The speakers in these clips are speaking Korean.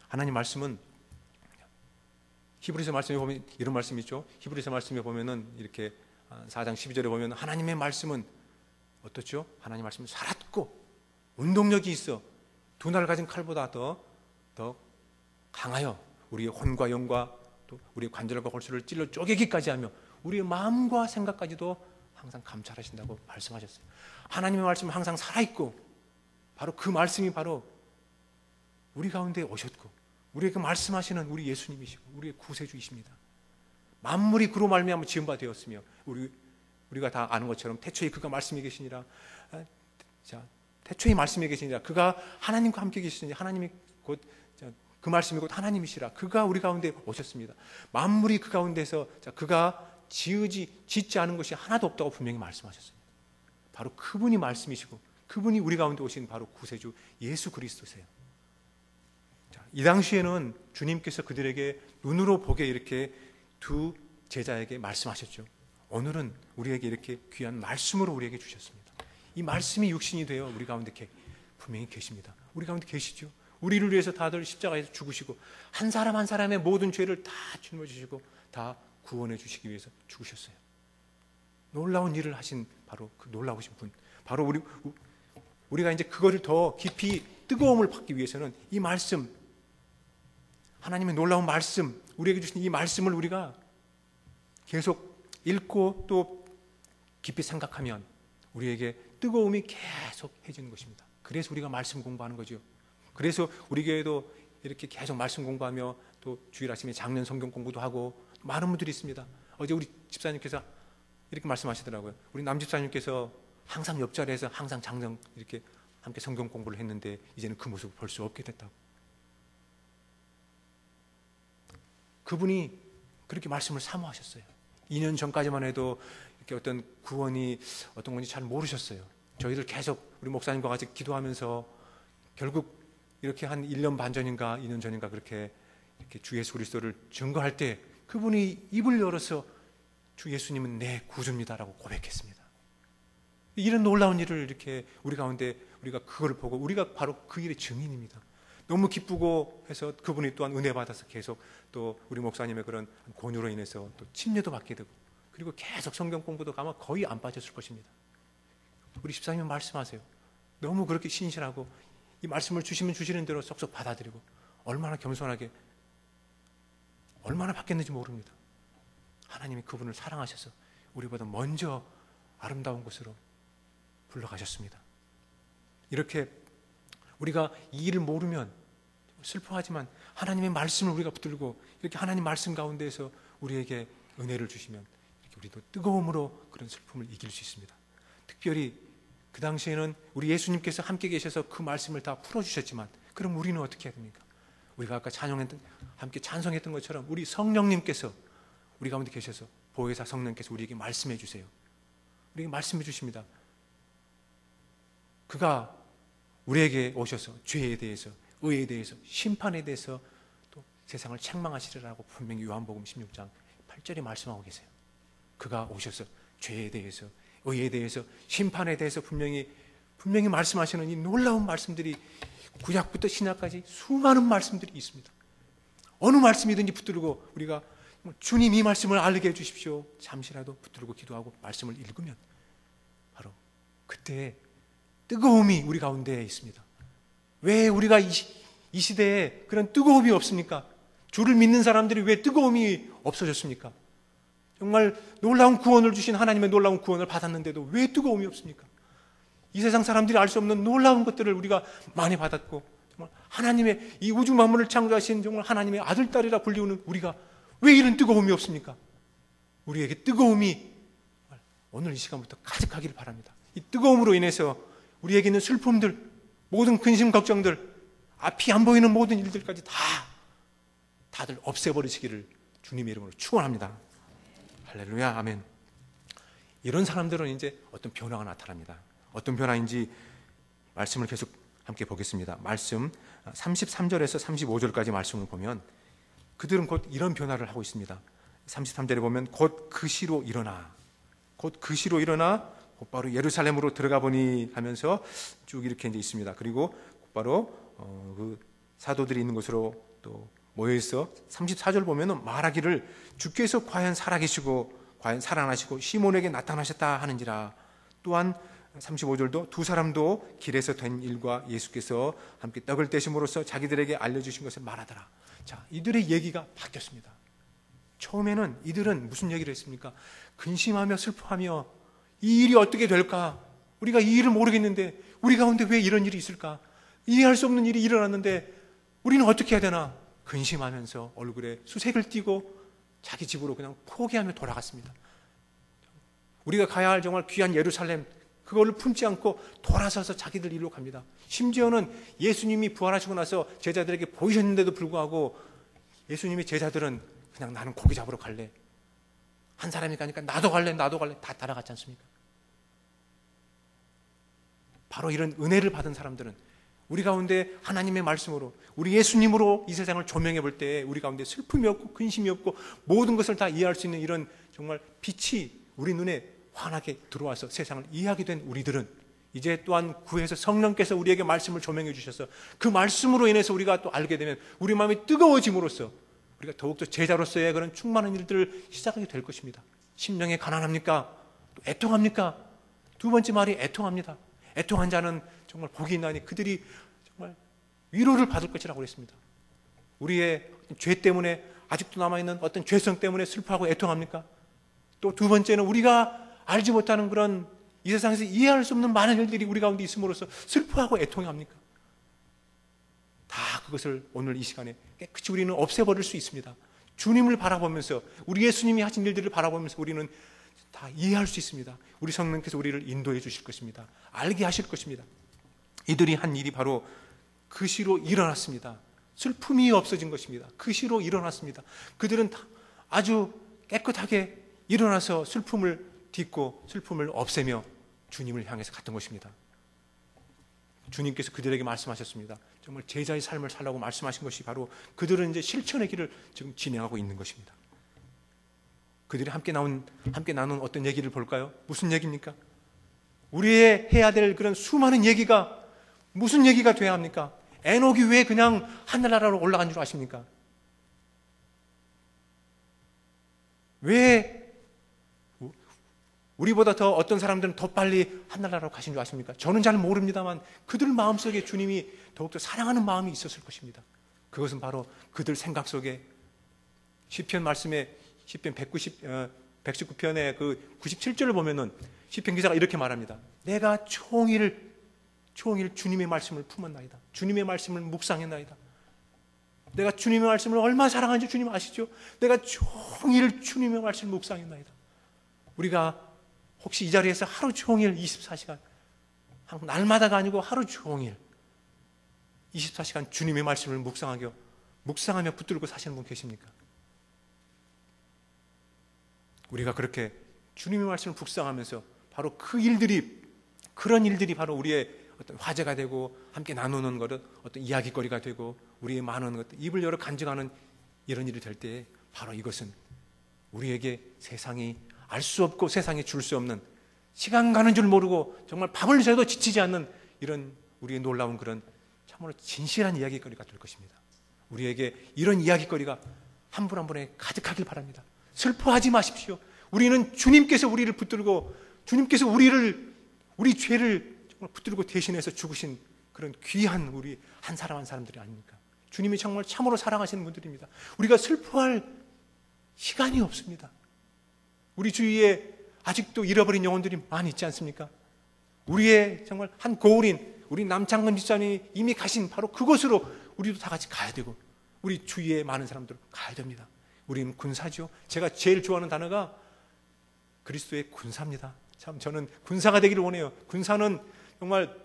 하나님 말씀은 히브리서 말씀에 보면 이런 말씀이 있죠. 히브리서 말씀에 보면은 이렇게 4장 12절에 보면 하나님의 말씀은 어떻죠? 하나님 말씀은 살았고 운동력이 있어 두 날 가진 칼보다 더 강하여 우리의 혼과 영과 또 우리의 관절과 골수를 찔러 쪼개기까지 하며 우리의 마음과 생각까지도 항상 감찰하신다고 말씀하셨어요. 하나님의 말씀은 항상 살아있고 바로 그 말씀이 바로 우리 가운데 오셨고 우리에게 말씀하시는 우리 예수님이시고 우리의 구세주이십니다. 만물이 그로 말미암아 지은 바 되었으며 우리가 다 아는 것처럼 태초에 그가 말씀이 계시니라. 태초에 말씀이 계시니라. 그가 하나님과 함께 계시니 하나님이 곧 그 말씀이 곧 하나님이시라. 그가 우리 가운데 오셨습니다. 만물이 그 가운데서 그가 짓지 않은 것이 하나도 없다고 분명히 말씀하셨습니다. 바로 그분이 말씀이시고 그분이 우리 가운데 오신 바로 구세주 예수 그리스도세요. 이 당시에는 주님께서 그들에게 눈으로 보게 이렇게 두 제자에게 말씀하셨죠. 오늘은 우리에게 이렇게 귀한 말씀으로 우리에게 주셨습니다. 이 말씀이 육신이 되어 우리 가운데 분명히 계십니다. 우리 가운데 계시죠. 우리를 위해서 다들 십자가에서 죽으시고 한 사람 한 사람의 모든 죄를 다 짊어지시고 다 구원해 주시기 위해서 죽으셨어요. 놀라운 일을 하신 바로 그 놀라우신 분, 바로 우리가 이제 그거를 더 깊이 뜨거움을 받기 위해서는 이 말씀, 하나님의 놀라운 말씀, 우리에게 주신 이 말씀을 우리가 계속 읽고 또 깊이 생각하면 우리에게 뜨거움이 계속 해지는 것입니다. 그래서 우리가 말씀 공부하는 거죠. 그래서 우리 교회도 이렇게 계속 말씀 공부하며 또 주일 아침에 작년 성경 공부도 하고 많은 분들이 있습니다. 어제 우리 집사님께서 이렇게 말씀하시더라고요. 우리 남 집사님께서 항상 옆자리에서 항상 장정 이렇게 함께 성경 공부를 했는데 이제는 그 모습을 볼 수 없게 됐다고. 그분이 그렇게 말씀을 사모하셨어요. 2년 전까지만 해도 이렇게 어떤 구원이 어떤 건지 잘 모르셨어요. 저희들 계속 우리 목사님과 같이 기도하면서 결국 이렇게 한 1년 반 전인가 2년 전인가 그렇게 이렇게 주 예수 그리스도를 증거할 때 그분이 입을 열어서 주 예수님은 내 구주입니다라고 고백했습니다. 이런 놀라운 일을 이렇게 우리 가운데 우리가 그걸 보고 우리가 바로 그 일의 증인입니다. 너무 기쁘고 해서 그분이 또한 은혜 받아서 계속 또 우리 목사님의 그런 권유로 인해서 또 침례도 받게 되고 그리고 계속 성경 공부도 아마 거의 안 빠졌을 것입니다. 우리 집사님은 말씀하세요. 너무 그렇게 신실하고 이 말씀을 주시면 주시는 대로 쏙쏙 받아들이고 얼마나 겸손하게 얼마나 받겠는지 모릅니다. 하나님이 그분을 사랑하셔서 우리보다 먼저 아름다운 곳으로 불러가셨습니다. 이렇게 우리가 이 일을 모르면 슬퍼하지만 하나님의 말씀을 우리가 붙들고 이렇게 하나님 말씀 가운데에서 우리에게 은혜를 주시면 이렇게 우리도 뜨거움으로 그런 슬픔을 이길 수 있습니다. 특별히 그 당시에는 우리 예수님께서 함께 계셔서 그 말씀을 다 풀어주셨지만 그럼 우리는 어떻게 해야 됩니까? 우리가 아까 함께 찬송했던 것처럼 우리 성령님께서 우리 가운데 계셔서 보혜사 성령께서 우리에게 말씀해 주세요. 우리에게 말씀해 주십니다. 그가 우리에게 오셔서 죄에 대해서, 의에 대해서, 심판에 대해서 또 세상을 책망하시리라고 분명히 요한복음 16장 8절에 말씀하고 계세요. 그가 오셔서 죄에 대해서, 의에 대해서, 심판에 대해서 분명히 말씀하시는 이 놀라운 말씀들이 구약부터 신약까지 수많은 말씀들이 있습니다. 어느 말씀이든지 붙들고 우리가 주님 이 말씀을 알게 해주십시오. 잠시라도 붙들고 기도하고 말씀을 읽으면 바로 그때 뜨거움이 우리 가운데에 있습니다. 왜 우리가 이 시대에 그런 뜨거움이 없습니까? 주를 믿는 사람들이 왜 뜨거움이 없어졌습니까? 정말 놀라운 구원을 주신 하나님의 놀라운 구원을 받았는데도 왜 뜨거움이 없습니까? 이 세상 사람들이 알 수 없는 놀라운 것들을 우리가 많이 받았고 정말 하나님의 이 우주 만물을 창조하신 정말 하나님의 아들, 딸이라 불리우는 우리가 왜 이런 뜨거움이 없습니까? 우리에게 뜨거움이 오늘 이 시간부터 가득하기를 바랍니다. 이 뜨거움으로 인해서 우리에게 있는 슬픔들, 모든 근심, 걱정들, 앞이 안 보이는 모든 일들까지 다들 없애버리시기를 주님의 이름으로 축원합니다. 할렐루야, 아멘. 이런 사람들은 이제 어떤 변화가 나타납니다. 어떤 변화인지 말씀을 계속 함께 보겠습니다. 말씀 33절에서 35절까지 말씀을 보면 그들은 곧 이런 변화를 하고 있습니다. 33절에 보면 곧 그 시로 일어나 곧바로 예루살렘으로 들어가 보니 하면서 쭉 이렇게 이제 있습니다. 그리고 곧바로 그 사도들이 있는 곳으로 또 모여있어 34절 보면은 말하기를 주께서 과연 살아계시고 과연 살아나시고 시몬에게 나타나셨다 하는지라. 또한 35절도 두 사람도 길에서 된 일과 예수께서 함께 떡을 떼심으로써 자기들에게 알려주신 것을 말하더라. 자, 이들의 얘기가 바뀌었습니다. 처음에는 이들은 무슨 얘기를 했습니까? 근심하며 슬퍼하며 이 일이 어떻게 될까? 우리가 이 일을 모르겠는데 우리 가운데 왜 이런 일이 있을까? 이해할 수 없는 일이 일어났는데 우리는 어떻게 해야 되나? 근심하면서 얼굴에 수색을 띠고 자기 집으로 그냥 포기하며 돌아갔습니다. 우리가 가야 할 정말 귀한 예루살렘, 그거를 품지 않고 돌아서서 자기들 일로 갑니다. 심지어는 예수님이 부활하시고 나서 제자들에게 보이셨는데도 불구하고 예수님의 제자들은 그냥 나는 고기 잡으러 갈래. 한 사람이 가니까 나도 갈래 다 따라갔지 않습니까? 바로 이런 은혜를 받은 사람들은 우리 가운데 하나님의 말씀으로 우리 예수님으로 이 세상을 조명해 볼 때 우리 가운데 슬픔이 없고 근심이 없고 모든 것을 다 이해할 수 있는 이런 정말 빛이 우리 눈에 환하게 들어와서 세상을 이해하게 된 우리들은 이제 또한 구해서 성령께서 우리에게 말씀을 조명해 주셔서 그 말씀으로 인해서 우리가 또 알게 되면 우리 마음이 뜨거워짐으로써 우리가 더욱더 제자로서의 그런 충만한 일들을 시작하게 될 것입니다. 심령에 가난합니까? 또 애통합니까? 두 번째 말이 애통합니다. 애통한 자는 정말 복이 있나니 그들이 정말 위로를 받을 것이라고 그랬습니다. 우리의 죄 때문에 아직도 남아있는 어떤 죄성 때문에 슬퍼하고 애통합니까? 또 두 번째는 우리가 알지 못하는 그런 이 세상에서 이해할 수 없는 많은 일들이 우리 가운데 있음으로써 슬퍼하고 애통합니까? 다 그것을 오늘 이 시간에 깨끗이 우리는 없애버릴 수 있습니다. 주님을 바라보면서 우리 예수님이 하신 일들을 바라보면서 우리는 다 이해할 수 있습니다. 우리 성령께서 우리를 인도해 주실 것입니다. 알게 하실 것입니다. 이들이 한 일이 바로 그 시로 일어났습니다. 슬픔이 없어진 것입니다. 그 시로 일어났습니다. 그들은 아주 깨끗하게 일어나서 슬픔을 딛고 슬픔을 없애며 주님을 향해서 갔던 것입니다. 주님께서 그들에게 말씀하셨습니다. 정말 제자의 삶을 살라고 말씀하신 것이 바로 그들은 이제 실천의 길을 지금 진행하고 있는 것입니다. 그들이 함께 나눈 어떤 얘기를 볼까요? 무슨 얘기입니까? 우리의 해야 될 그런 수많은 얘기가 무슨 얘기가 돼야 합니까? 에녹이 왜 그냥 하늘나라로 올라간 줄 아십니까? 왜 우리보다 더 어떤 사람들은 더 빨리 하늘나라로 가신 줄 아십니까? 저는 잘 모릅니다만 그들 마음속에 주님이 더욱더 사랑하는 마음이 있었을 것입니다. 그것은 바로 그들 생각 속에 시편 말씀에 시편 119편의 그 97절을 보면은 시편 기자가 이렇게 말합니다. 내가 종일 주님의 말씀을 품었나이다. 주님의 말씀을 묵상했나이다. 내가 주님의 말씀을 얼마나 사랑하는지 주님 아시죠? 내가 종일 주님의 말씀을 묵상했나이다. 우리가 혹시 이 자리에서 하루 종일 24시간, 날마다가 아니고 하루 종일 24시간 주님의 말씀을 묵상하며 붙들고 사시는 분 계십니까? 우리가 그렇게 주님의 말씀을 묵상하면서 바로 그런 일들이 바로 우리의 어떤 화제가 되고 함께 나누는 것은 어떤 이야기거리가 되고 우리의 많은 것들, 입을 열어 간증하는 이런 일이 될 때 바로 이것은 우리에게 세상이 알 수 없고 세상에 줄 수 없는 시간 가는 줄 모르고 정말 밤을 새도 지치지 않는 이런 우리의 놀라운 그런 참으로 진실한 이야기거리가 될 것입니다. 우리에게 이런 이야기거리가 한 분 한 분에 가득하길 바랍니다. 슬퍼하지 마십시오. 우리는 주님께서 우리를 붙들고 주님께서 우리 죄를 정말 붙들고 대신해서 죽으신 그런 귀한 우리 한 사람 한 사람들이 아닙니까? 주님이 정말 참으로 사랑하시는 분들입니다. 우리가 슬퍼할 시간이 없습니다. 우리 주위에 아직도 잃어버린 영혼들이 많이 있지 않습니까? 우리의 정말 한 고울인 우리 남창근 집사님이 이미 가신 바로 그곳으로 우리도 다 같이 가야 되고 우리 주위에 많은 사람들 가야 됩니다. 우리는 군사죠. 제가 제일 좋아하는 단어가 그리스도의 군사입니다. 참 저는 군사가 되기를 원해요. 군사는 정말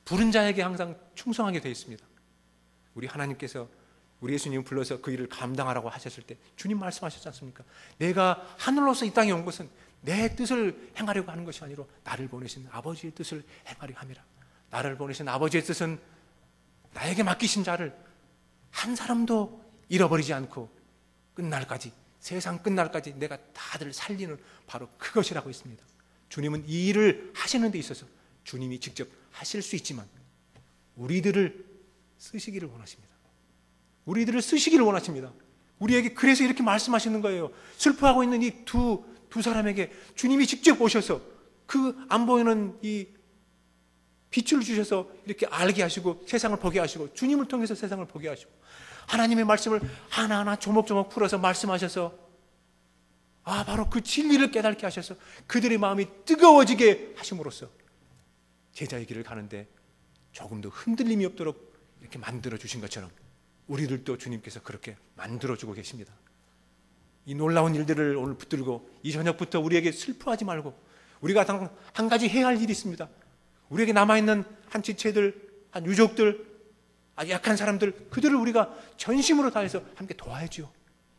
부른 자에게 항상 충성하게 되어 있습니다. 우리 하나님께서 우리 예수님을 불러서 그 일을 감당하라고 하셨을 때 주님 말씀하셨지 않습니까? 내가 하늘로서 이 땅에 온 것은 내 뜻을 행하려고 하는 것이 아니라 나를 보내신 아버지의 뜻을 행하려 함이라. 나를 보내신 아버지의 뜻은 나에게 맡기신 자를 한 사람도 잃어버리지 않고 끝날까지, 세상 끝날까지 내가 다들 살리는 바로 그것이라고 했습니다. 주님은 이 일을 하시는 데 있어서 주님이 직접 하실 수 있지만 우리들을 쓰시기를 원하십니다. 우리들을 쓰시기를 원하십니다. 우리에게 그래서 이렇게 말씀하시는 거예요. 슬퍼하고 있는 이 두 사람에게 주님이 직접 오셔서 그 안 보이는 이 빛을 주셔서 이렇게 알게 하시고 세상을 보게 하시고 주님을 통해서 세상을 보게 하시고 하나님의 말씀을 하나하나 조목조목 풀어서 말씀하셔서 바로 그 진리를 깨닫게 하셔서 그들의 마음이 뜨거워지게 하심으로써 제자의 길을 가는데 조금도 흔들림이 없도록 이렇게 만들어 주신 것처럼 우리들도 주님께서 그렇게 만들어 주고 계십니다. 이 놀라운 일들을 오늘 붙들고 이 저녁부터 우리에게 슬퍼하지 말고 우리가 한 가지 해야 할 일이 있습니다. 우리에게 남아있는 한 지체들, 한 유족들, 아주 약한 사람들, 그들을 우리가 전심으로 다해서 함께 도와야죠.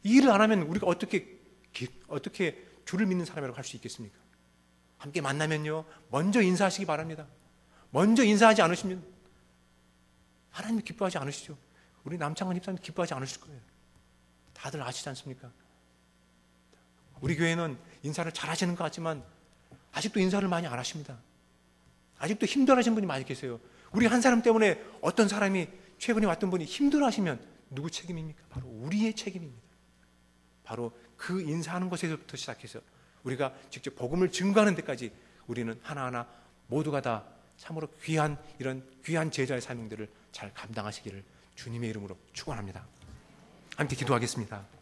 이 일을 안 하면 우리가 어떻게 주를 믿는 사람이라고 할 수 있겠습니까? 함께 만나면요, 먼저 인사하시기 바랍니다. 먼저 인사하지 않으시면 하나님이 기뻐하지 않으시죠. 우리 남창원 집사님 기뻐하지 않으실 거예요. 다들 아시지 않습니까? 우리 교회는 인사를 잘 하시는 것 같지만 아직도 인사를 많이 안 하십니다. 아직도 힘들어하시는 분이 많이 계세요. 우리 한 사람 때문에 어떤 사람이 최근에 왔던 분이 힘들어하시면 누구 책임입니까? 바로 우리의 책임입니다. 바로 그 인사하는 것에서부터 시작해서 우리가 직접 복음을 증거하는 데까지 우리는 하나하나 모두가 다 참으로 이런 귀한 제자의 사명들을 잘 감당하시기를 주님의 이름으로 축원합니다. 함께 기도하겠습니다.